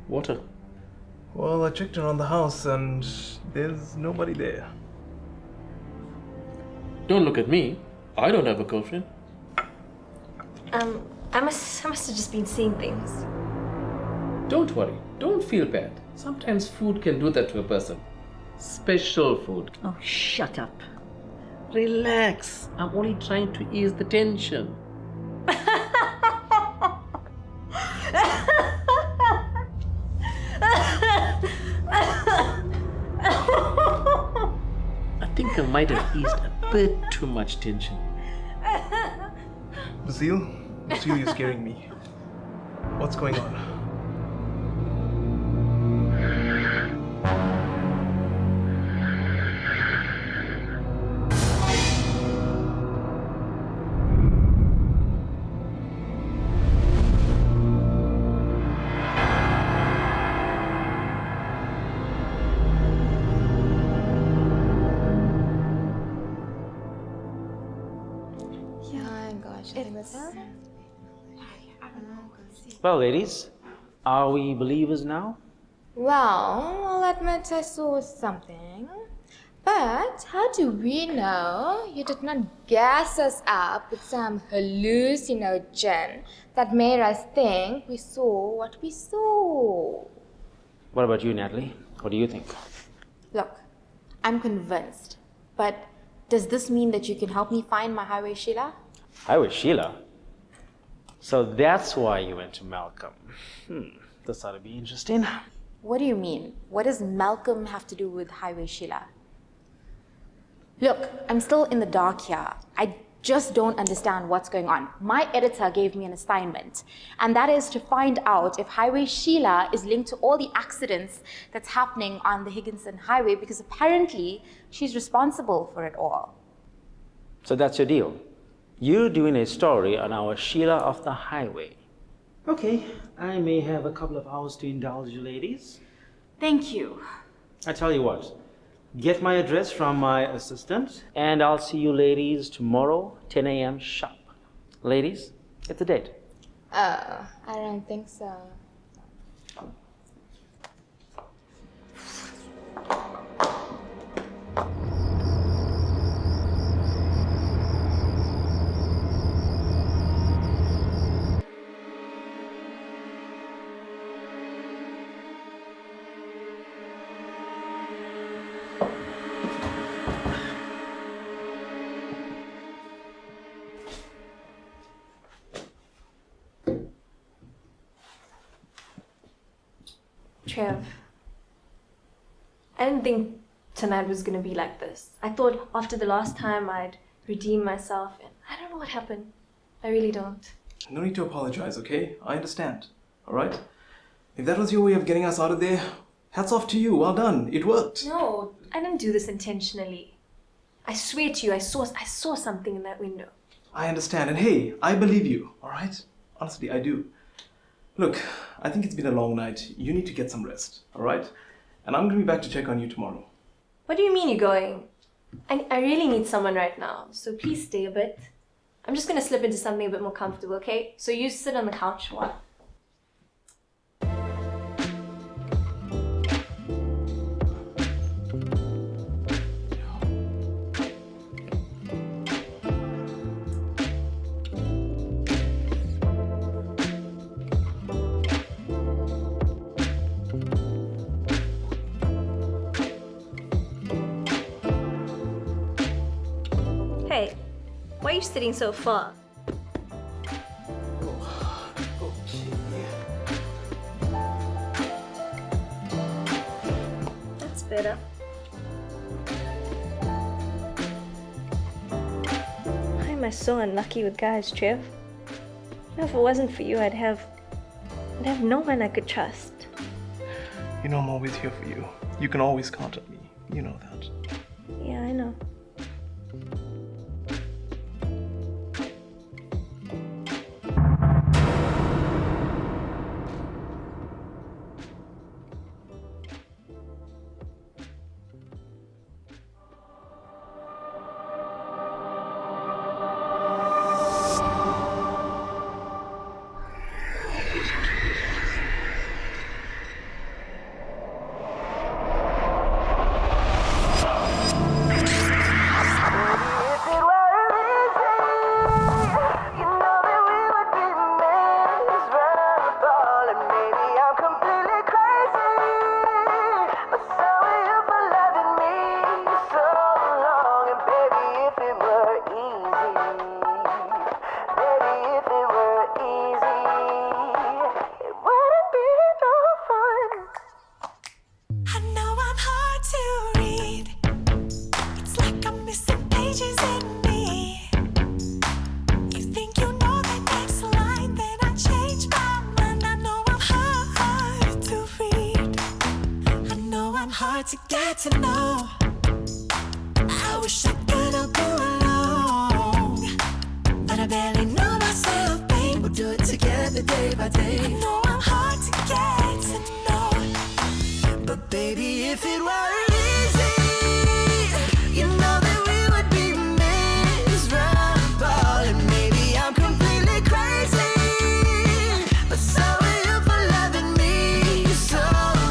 Water. Well, I checked around the house and there's nobody there. Don't look at me. I don't have a girlfriend. I must have just been seeing things. Don't worry. Don't feel bad. Sometimes food can do that to a person. Special food. Oh, shut up. Relax. I'm only trying to ease the tension. I think I might have eased a bit too much tension. Lucille, you're scaring me. What's going on? Well, ladies, are we believers now? Well, I'll admit I saw something. But how do we know you did not gas us up with some hallucinogen that made us think we saw what we saw? What about you, Natalie? What do you think? Look, I'm convinced. But does this mean that you can help me find my Highway Sheila? Highway Sheila? So that's why you went to Malcolm. This ought to be interesting. What do you mean? What does Malcolm have to do with Highway Sheila? Look, I'm still in the dark here. I just don't understand what's going on. My editor gave me an assignment, and that is to find out if Highway Sheila is linked to all the accidents that's happening on the Higginson Highway, because apparently she's responsible for it all. So that's your deal. You're doing a story on our Sheila of the Highway. Okay, I may have a couple of hours to indulge you ladies. Thank you. I tell you what, get my address from my assistant, and I'll see you ladies tomorrow, 10 a.m. sharp. Ladies, it's a date. I don't think so. Trev, I didn't think tonight was gonna be like this. I thought after the last time I'd redeem myself, and I don't know what happened. I really don't. No need to apologize, okay? I understand. Alright? If that was your way of getting us out of there, hats off to you. Well done. It worked. No, I didn't do this intentionally. I swear to you, I saw something in that window. I understand. And hey, I believe you. Alright? Honestly, I do. Look, I think it's been a long night. You need to get some rest. Alright? And I'm going to be back to check on you tomorrow. What do you mean you're going? I really need someone right now, so please stay a bit. I'm just gonna slip into something a bit more comfortable, okay? So you sit on the couch while. Hey, why are you sitting so far? That's better. Why am I so unlucky with guys, Trev? If it wasn't for you, I'd have no one I could trust. You know I'm always here for you. You can always count on me. You know that. Yeah, I know. to get to know. I wish I could all go along, but I barely know myself, babe. We'll do it together day by day. I know I'm hard to get to know, but baby, if it were easy, you know that we would be miserable. And maybe I'm completely crazy, but so are you for loving me so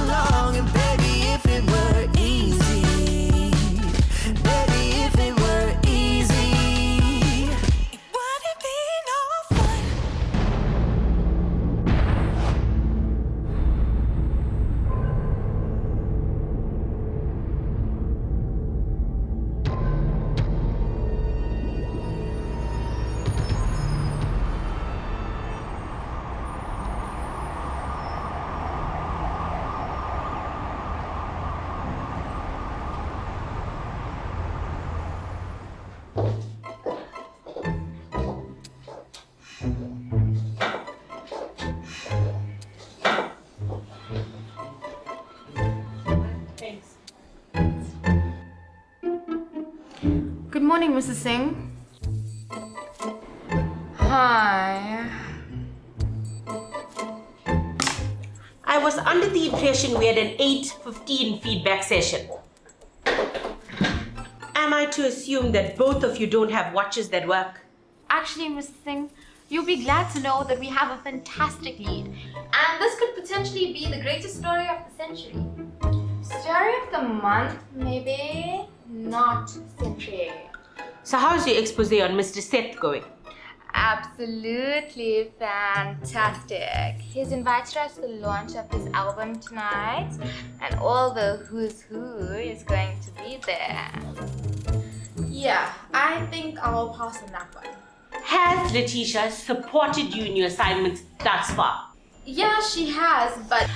long. And baby, if it were easy, baby, if it were easy, would it be no fun? Good morning, Mrs. Singh. Hi. I was under the impression we had an 8:15 feedback session. Am I to assume that both of you don't have watches that work? Actually, Mrs. Singh, you'll be glad to know that we have a fantastic lead. And this could potentially be the greatest story of the century. Story of the month, maybe? Not century. So how's your expose on Mr. Seth going? Absolutely fantastic. He's invited us to the launch of his album tonight, and all the who's who is going to be there. Yeah, I think I'll pass on that one. Has Letitia supported you in your assignments thus far? Yeah, she has, but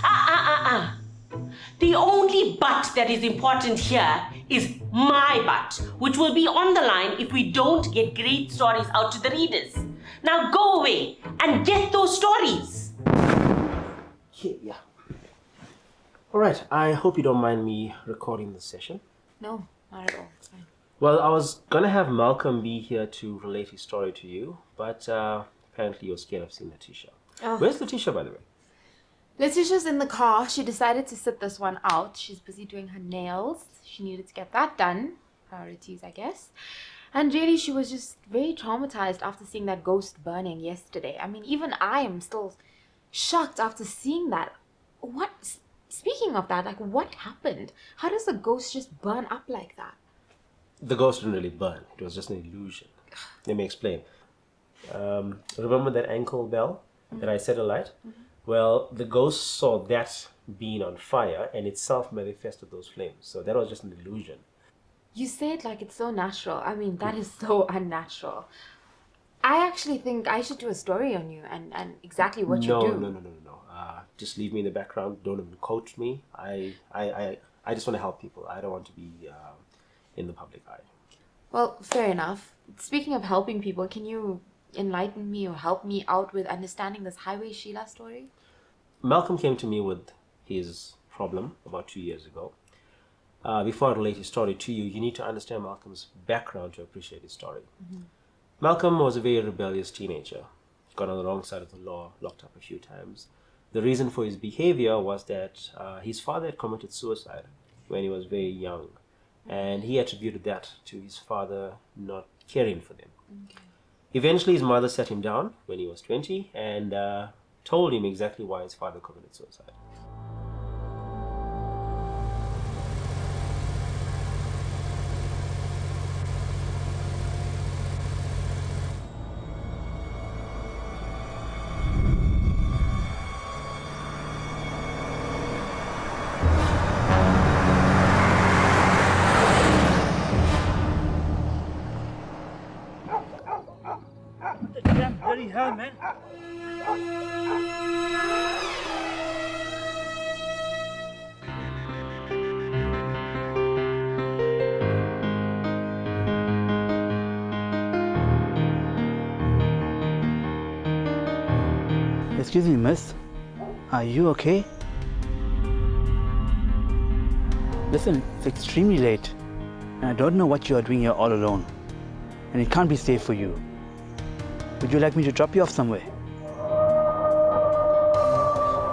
The only but that is important here is my but, which will be on the line if we don't get great stories out to the readers. Now go away and get those stories. Yeah. All right. I hope you don't mind me recording this session. no, not at all. It's fine. Well, I was gonna have Malcolm be here to relate his story to you, but apparently you're scared of seeing Letitia. Oh. Where's Letitia, by the way? Letitia's in the car. She decided to sit this one out. She's busy doing her nails. She needed to get that done. Priorities, I guess. And really, she was just very traumatized after seeing that ghost burning yesterday. I mean, even I am still shocked after seeing that. Speaking of that, like, what happened? How does a ghost just burn up like that? The ghost didn't really burn. It was just an illusion. Let me explain. Remember that ankle bell that I set alight? Mm-hmm. Well, the ghost saw that being on fire and itself manifested those flames. So that was just an illusion. You say it like it's so natural. I mean, that is so unnatural. I actually think I should do a story on you and exactly what you do. No. Just leave me in the background. Don't even coach me. I just want to help people. I don't want to be in the public eye. Well, fair enough. Speaking of helping people, can you enlighten me or help me out with understanding this Highway Sheila story? Malcolm came to me with his problem about 2 years ago. Before I relate his story to you, you need to understand Malcolm's background to appreciate his story. Mm-hmm. Malcolm was a very rebellious teenager. Got on the wrong side of the law, locked up a few times. The reason for his behavior was that his father had committed suicide when he was very young. And he attributed that to his father not caring for them. Okay. Eventually, his mother sat him down when he was 20 and told him exactly why his father committed suicide. Bloody hell, man. Excuse me, miss. Are you okay? Listen, it's extremely late, and I don't know what you are doing here all alone, and it can't be safe for you. Would you like me to drop you off somewhere?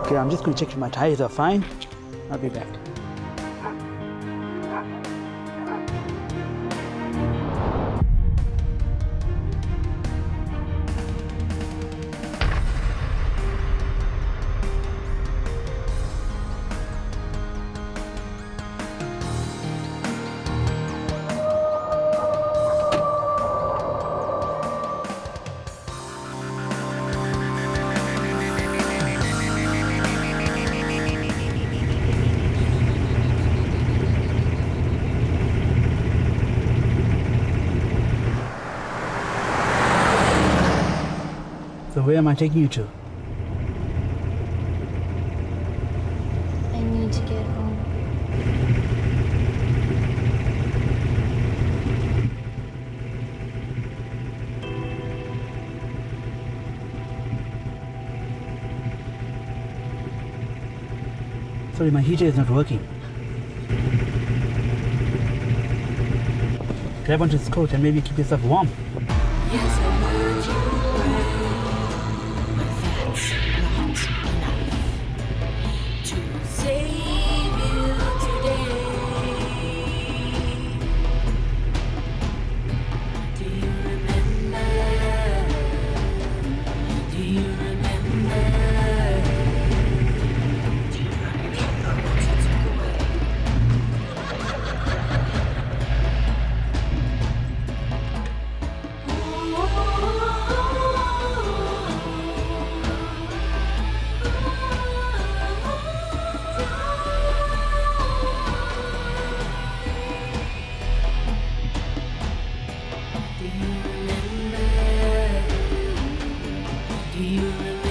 Okay, I'm just going to check if my tires are fine. I'll be back. So where am I taking you to? I need to get home. Sorry, my heater is not working. Grab onto this coat and maybe keep yourself warm. Yes, I heard you cry, but that's not enough to save you today. Do you remember? Do you remember? Do you remember what you took away? Do you remember? Do you remember?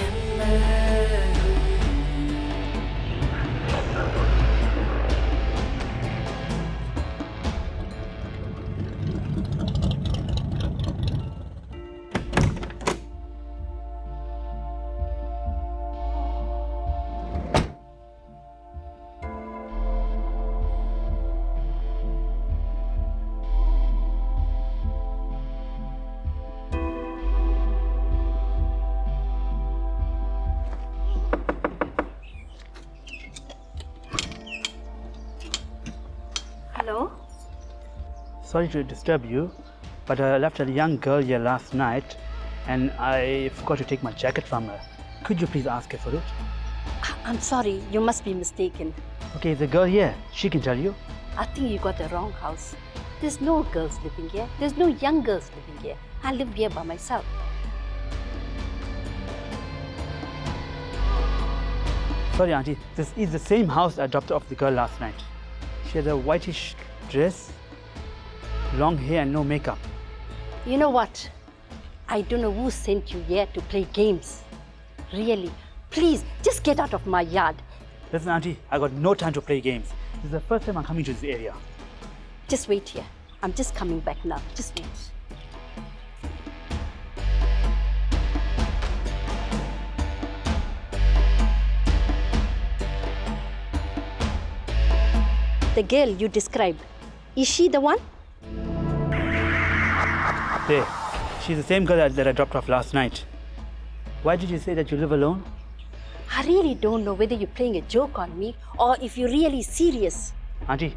Hello? Sorry to disturb you, but I left a young girl here last night and I forgot to take my jacket from her. Could you please ask her for it? I'm sorry, you must be mistaken. Okay, the girl here, she can tell you. I think you got the wrong house. There's no girls living here. There's no young girls living here. I live here by myself. Sorry, Auntie, this is the same house I dropped off the girl last night. She had a whitish dress, long hair and no makeup. You know what? I don't know who sent you here to play games. Really, please, just get out of my yard. Listen, Auntie, I got no time to play games. This is the first time I'm coming to this area. Just wait here. I'm just coming back now. Just wait. The girl you described, is she the one? There, she's the same girl that I dropped off last night. Why did you say that you live alone? I really don't know whether you're playing a joke on me or if you're really serious. Auntie,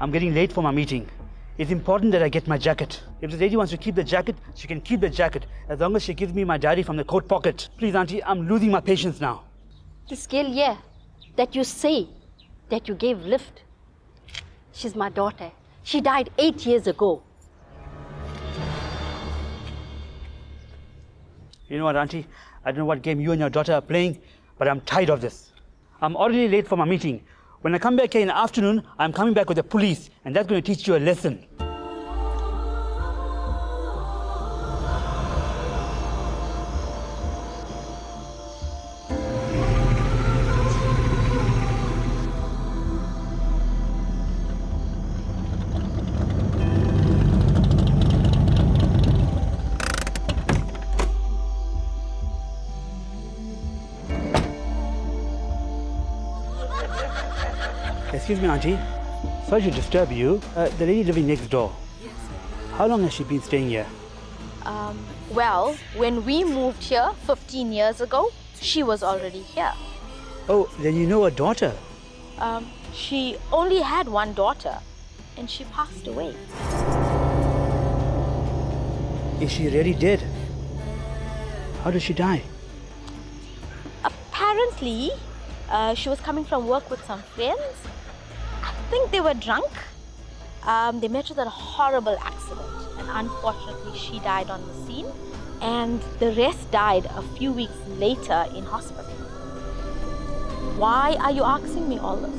I'm getting late for my meeting. It's important that I get my jacket. If the lady wants to keep the jacket, she can keep the jacket as long as she gives me my diary from the coat pocket. Please, Auntie, I'm losing my patience now. This girl here that you say that you gave lift, she's my daughter. She died 8 years ago. You know what, Auntie? I don't know what game you and your daughter are playing, but I'm tired of this. I'm already late for my meeting. When I come back here in the afternoon, I'm coming back with the police, and that's going to teach you a lesson. Excuse me, Auntie. Sorry to disturb you. The lady living next door. How long has she been staying here? Well, when we moved here 15 years ago, she was already here. Oh, then you know her daughter. She only had one daughter, and she passed away. Is she really dead? How did she die? Apparently, she was coming from work with some friends. I think they were drunk. They met with a horrible accident, and unfortunately, she died on the scene. And the rest died a few weeks later in hospital. Why are you asking me all this?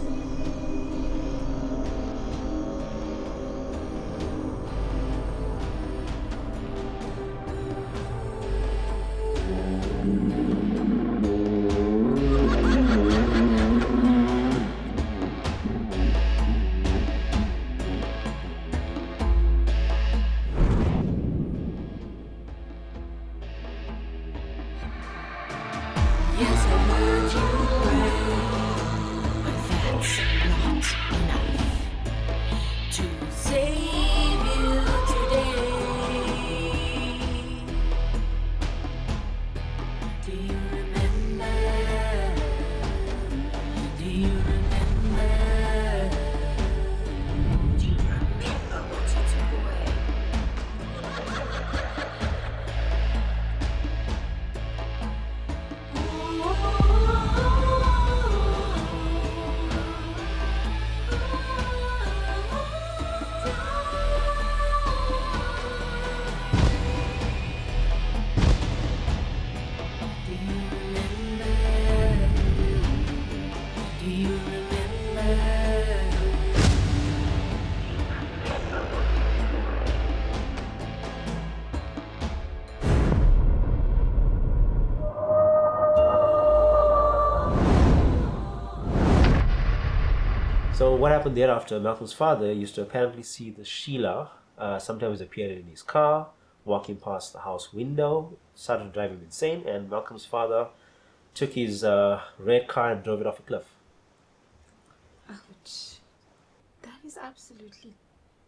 Yes, I heard you pray, but that's not enough to save you today. Do you remember? Do you remember? Do you remember what you took away? Do you remember? So what happened thereafter, Malcolm's father used to apparently see the Sheila sometimes appearing in his car, walking past the house window, started to drive him insane, and Malcolm's father took his red car and drove it off a cliff. Ouch. That is absolutely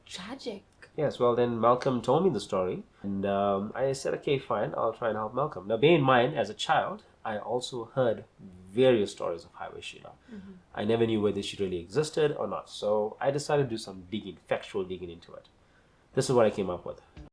tragic. Yes, well then Malcolm told me the story, and I said, okay, fine, I'll try and help Malcolm. Now bear in mind, as a child, I also heard various stories of Highway Sheila. I never knew whether she really existed or not, so I decided to do some digging, factual digging into it. This is what I came up with.